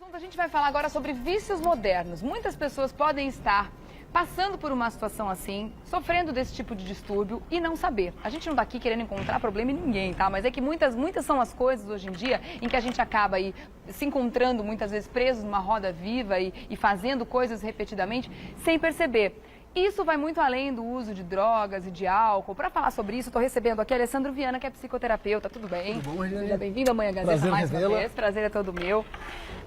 A gente vai falar agora sobre vícios modernos. Muitas pessoas podem estar passando por uma situação assim, sofrendo desse tipo de distúrbio e não saber. A gente não está aqui querendo encontrar problema em ninguém, tá? Mas é que muitas são as coisas hoje em dia em que a gente acaba aí se encontrando muitas vezes presos numa roda viva e fazendo coisas repetidamente sem perceber. Isso vai muito além do uso de drogas e de álcool. Para falar sobre isso, estou recebendo aqui Alessandro Viana, que é psicoterapeuta. Tudo bem? Tudo bom, Regiane? Seja bem-vindo à Manhã Gazeta mais uma vez. Prazer é todo meu.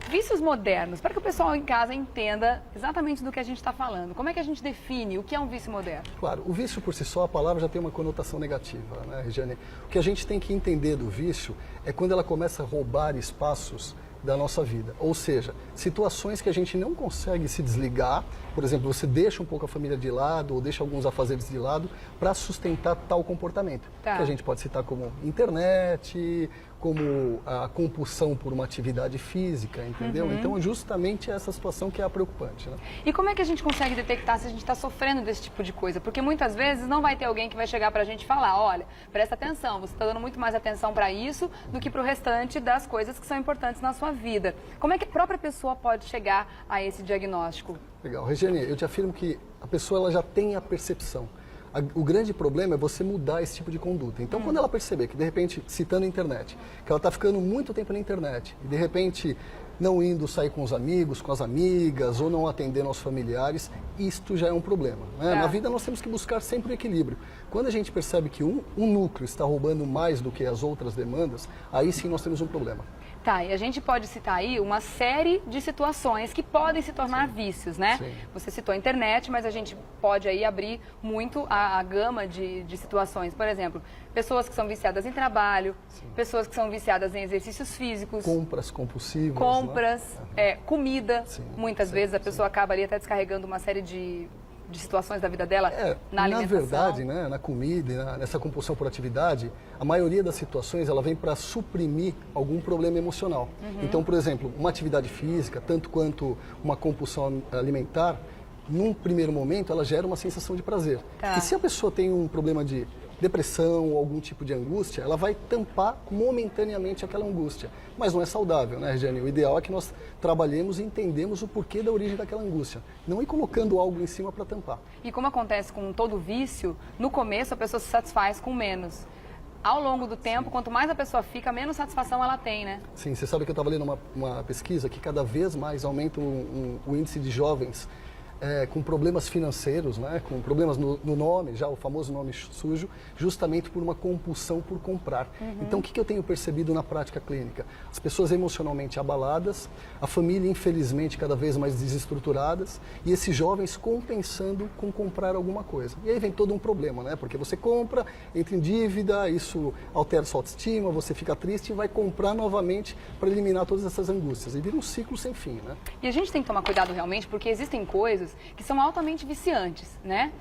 Vícios modernos, para que o pessoal em casa entenda exatamente do que a gente está falando. Como é que a gente define o que é um vício moderno? Claro, o vício por si só, a palavra já tem uma conotação negativa, né, Regiane? O que a gente tem que entender do vício é quando ela começa a roubar espaços da nossa vida. Ou seja, situações que a gente não consegue se desligar, por exemplo, você deixa um pouco a família de lado ou deixa alguns afazeres de lado para sustentar tal comportamento. Tá. Que a gente pode citar como internet, como a compulsão por uma atividade física, entendeu? Então, justamente essa situação que é a preocupante, né? E como é que a gente consegue detectar se a gente está sofrendo desse tipo de coisa? Porque muitas vezes não vai ter alguém que vai chegar para a gente e falar, olha, presta atenção, você está dando muito mais atenção para isso do que para o restante das coisas que são importantes na sua vida. Como é que a própria pessoa pode chegar a esse diagnóstico? Legal. Regiane, eu te afirmo que a pessoa ela já tem a percepção. O grande problema é você mudar esse tipo de conduta. Então, quando ela perceber que, de repente, citando a internet, que ela está ficando muito tempo na internet e, de repente, não indo sair com os amigos, com as amigas ou não atendendo aos familiares, isto já é um problema, né? Na vida nós temos que buscar sempre o equilíbrio. Quando a gente percebe que um núcleo está roubando mais do que as outras demandas, aí sim nós temos um problema. Tá, e a gente pode citar aí uma série de situações que podem se tornar vícios, né? Sim. Você citou a internet, mas a gente pode aí abrir muito a gama de situações. Por exemplo, pessoas que são viciadas em trabalho, pessoas que são viciadas em exercícios físicos. Compras compulsivas. Compras, né? Comida. Sim, Muitas vezes a pessoa acaba ali até descarregando uma série de situações da vida dela na alimentação. Na verdade, né, na comida e nessa compulsão por atividade, a maioria das situações ela vem para suprimir algum problema emocional. Então, por exemplo, uma atividade física, tanto quanto uma compulsão alimentar, num primeiro momento ela gera uma sensação de prazer. Tá. E se a pessoa tem um problema de depressão ou algum tipo de angústia, ela vai tampar momentaneamente aquela angústia. Mas não é saudável, né, Regiane? O ideal é que nós trabalhemos e entendemos o porquê da origem daquela angústia. Não ir colocando algo em cima para tampar. E como acontece com todo vício, no começo a pessoa se satisfaz com menos. Ao longo do tempo, quanto mais a pessoa fica, menos satisfação ela tem, né? Sim, você sabe que eu estava lendo uma pesquisa que cada vez mais aumenta o índice de jovens com problemas financeiros, né, com problemas no nome, já o famoso nome sujo, justamente por uma compulsão por comprar. Então, o que eu tenho percebido na prática clínica? As pessoas emocionalmente abaladas, a família, infelizmente, cada vez mais desestruturadas, e esses jovens compensando com comprar alguma coisa. E aí vem todo um problema, né? Porque você compra, entra em dívida, isso altera sua autoestima, você fica triste e vai comprar novamente para eliminar todas essas angústias. E vira um ciclo sem fim, né? E a gente tem que tomar cuidado realmente, porque existem coisas que são altamente viciantes, né?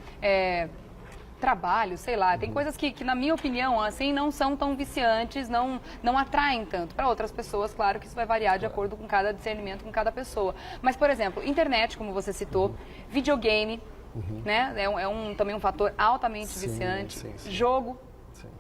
Trabalho, sei lá, tem coisas que na minha opinião, assim, não são tão viciantes, não atraem tanto. Para outras pessoas, claro que isso vai variar de acordo com cada discernimento, com cada pessoa. Mas, por exemplo, internet, como você citou, videogame, né? Também um fator altamente viciante. Sim. Jogo,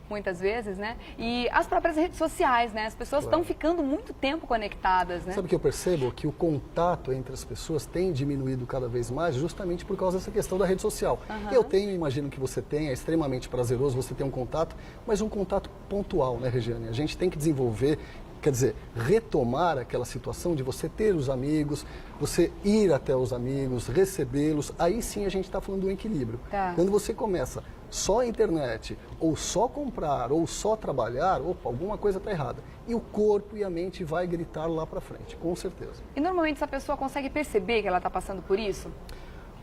muitas vezes, né? E as próprias redes sociais, né? As pessoas estão ficando muito tempo conectadas, né? Sabe o que eu percebo? Que o contato entre as pessoas tem diminuído cada vez mais justamente por causa dessa questão da rede social. Eu imagino que você tenha, é extremamente prazeroso você ter um contato, mas um contato pontual, né, Regiane? A gente tem que desenvolver, quer dizer, retomar aquela situação de você ter os amigos, você ir até os amigos, recebê-los, aí sim a gente está falando do equilíbrio. Tá. Quando você começa só a internet, ou só comprar, ou só trabalhar, opa, alguma coisa está errada. E o corpo e a mente vai gritar lá para frente, com certeza. E normalmente essa pessoa consegue perceber que ela está passando por isso?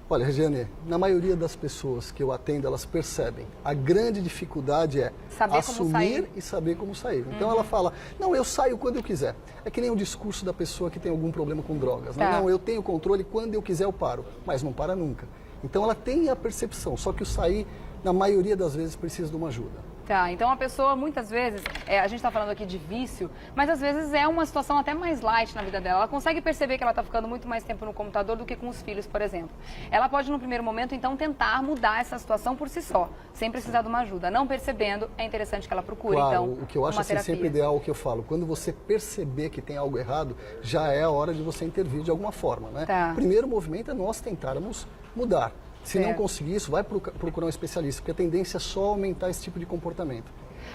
Olha, Regiane, na maioria das pessoas que eu atendo, elas percebem. A grande dificuldade é saber como sair. assumir e saber como sair. Então ela fala, não, eu saio quando eu quiser. É que nem o discurso da pessoa que tem algum problema com drogas. Né? Tá. Não, eu tenho controle, quando eu quiser eu paro. Mas não para nunca. Então ela tem a percepção, só que o sair, na maioria das vezes, precisa de uma ajuda. Tá, então a pessoa muitas vezes, a gente está falando aqui de vício, mas às vezes é uma situação até mais light na vida dela. Ela consegue perceber que ela está ficando muito mais tempo no computador do que com os filhos, por exemplo. Ela pode, no primeiro momento, então, tentar mudar essa situação por si só, sem precisar de uma ajuda. Não percebendo, é interessante que ela procure, claro, então, o que eu acho assim, sempre ideal, o que eu falo, quando você perceber que tem algo errado, já é a hora de você intervir de alguma forma, né? Tá. O primeiro movimento é nós tentarmos mudar. Se não conseguir isso, vai procurar um especialista, porque a tendência é só aumentar esse tipo de comportamento.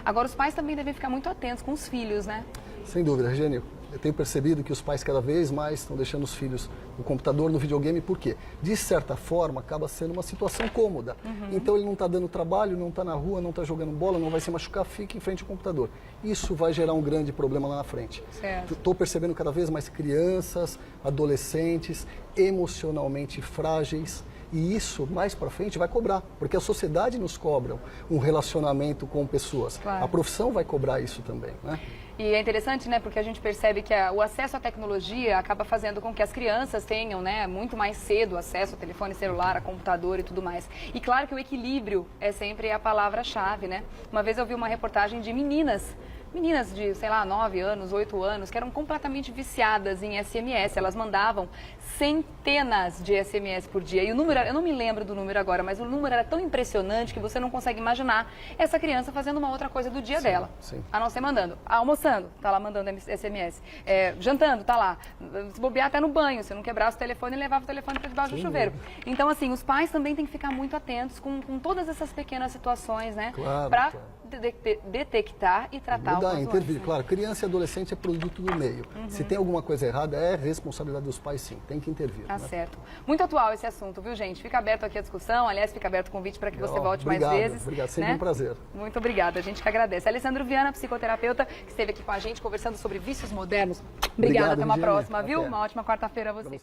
Agora, os pais também devem ficar muito atentos com os filhos, né? Sem dúvida, Regiane. Eu tenho percebido que os pais cada vez mais estão deixando os filhos no computador, no videogame, por quê? De certa forma, acaba sendo uma situação cômoda. Então ele não está dando trabalho, não está na rua, não está jogando bola, não vai se machucar, fica em frente ao computador. Isso vai gerar um grande problema lá na frente. Estou percebendo cada vez mais crianças, adolescentes, emocionalmente frágeis. E isso, mais para frente, vai cobrar, porque a sociedade nos cobra um relacionamento com pessoas. Claro. A profissão vai cobrar isso também, né? E é interessante, né, porque a gente percebe que o acesso à tecnologia acaba fazendo com que as crianças tenham, né, muito mais cedo acesso ao telefone celular, a computador e tudo mais. E claro que o equilíbrio é sempre a palavra-chave, né? Uma vez eu vi uma reportagem de meninas de, sei lá, 9 anos, 8 anos, que eram completamente viciadas em SMS. Elas mandavam centenas de SMS por dia. E o número, eu não me lembro do número agora, mas o número era tão impressionante que você não consegue imaginar essa criança fazendo uma outra coisa do dia dela. Sim. A não ser mandando. Almoçando, tá lá mandando SMS. Jantando, tá lá. Se bobear até no banho, se não quebrasse o telefone, levava o telefone para debaixo do chuveiro. Então, assim, os pais também têm que ficar muito atentos com todas essas pequenas situações, né? Claro, para detectar e tratar o intervir. Claro, criança e adolescente é produto do meio. Se tem alguma coisa errada, é responsabilidade dos pais, sim. Tem que intervir. Tá né? certo. Muito atual esse assunto, viu, gente? Fica aberto aqui a discussão. Aliás, fica aberto o convite para que você volte mais vezes. Obrigado, sempre um prazer. Muito obrigada, a gente que agradece. Alessandro Viana, psicoterapeuta, que esteve aqui com a gente conversando sobre vícios modernos. Obrigada, até uma próxima, viu? Uma ótima quarta-feira a você.